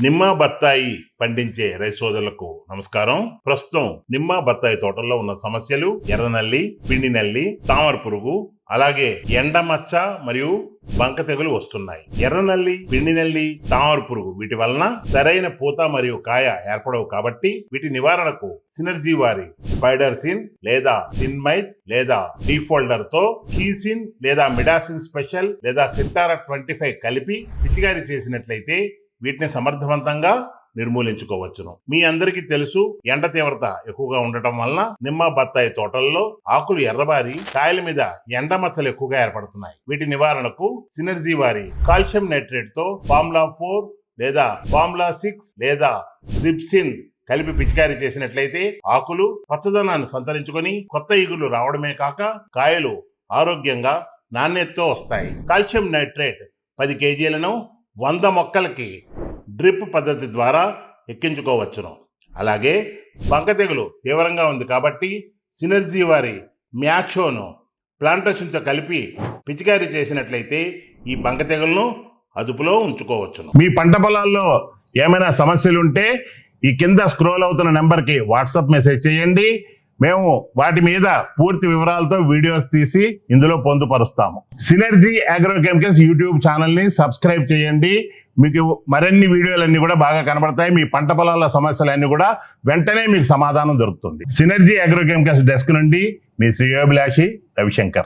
నిమ్మ బత్తాయి పండించే రైతు సోదరులకు నమస్కారం. ప్రస్తుతం నిమ్మ బత్తాయి తోటల్లో ఉన్న సమస్యలు ఎర్రనల్లి, పిండి నల్లి, తామర పురుగు, అలాగే ఎండమచ్చ మరియు బంక తెగులు వస్తున్నాయి. ఎర్రనల్లి, పిండి నల్లి, తామర పురుగు వీటి వలన సరైన పూత మరియు కాయ ఏర్పడవు కాబట్టి వీటి నివారణకు సినర్జీ వారి స్పైడర్సిన్ లేదా సిన్మైట్ లేదా డీఫోల్డర్ తో కీసిన్ లేదా మిడాసిన్ స్పెషల్ లేదా సిటారా 25 కలిపి పిచికారీ చేసినట్లయితే వీటిని సమర్థవంతంగా నిర్మూలించుకోవచ్చును. మీ అందరికీ తెలుసు, ఎండ తీవ్రత ఎక్కువగా ఉండటం వలన నిమ్మ బత్తాయి తోటల్లో ఆకులు ఎర్రబారి కాయల మీద ఎండ మచ్చలు ఎక్కువగా ఏర్పడుతున్నాయి. వీటి నివారణకు సినర్జీ వారి కాల్షియం నైట్రేట్ తో ఫార్ములా 4 లేదా ఫార్ములా 6 లేదా జిప్సిన్ కలిపి పిచికారీ చేసినట్లయితే ఆకులు పచ్చదనాన్ని సంతరించుకొని కొత్త ఈగులు రావడమే కాక కాయలు ఆరోగ్యంగా నాణ్యతతో వస్తాయి. కాల్షియం నైట్రేట్ 10 కేజీలను 100 మొక్కలకి డ్రిప్ పద్ధతి ద్వారా ఎక్కించుకోవచ్చును. అలాగే బంక తెగులు తీవ్రంగా ఉంది కాబట్టి సినర్జీ వారి మ్యాక్షోను ప్లాంటేషన్తో కలిపి పిచికారీ చేసినట్లయితే ఈ బంక తెగులను అదుపులో ఉంచుకోవచ్చును. మీ పంట పొలాల్లో ఏమైనా సమస్యలు ఉంటే ఈ కింద స్క్రోల్ అవుతున్న నెంబర్కి వాట్సాప్ మెసేజ్ చేయండి. మేము వాటి మీద పూర్తి వివరాలతో వీడియోస్ తీసి ఇందులో పొందుపరుస్తాము. సినర్జీ అగ్రోకెమికల్స్ యూట్యూబ్ ఛానల్ని సబ్స్క్రైబ్ చేయండి. మీకు మరిన్ని వీడియోలన్నీ కూడా బాగా కనబడతాయి. మీ పంట పొలాల సమస్యలన్నీ కూడా వెంటనే మీకు సమాధానం దొరుకుతుంది. సినర్జీ అగ్రోకెమికల్స్ డెస్క్ నుండి మీ శ్రేయోభిలాషి రవిశంకర్.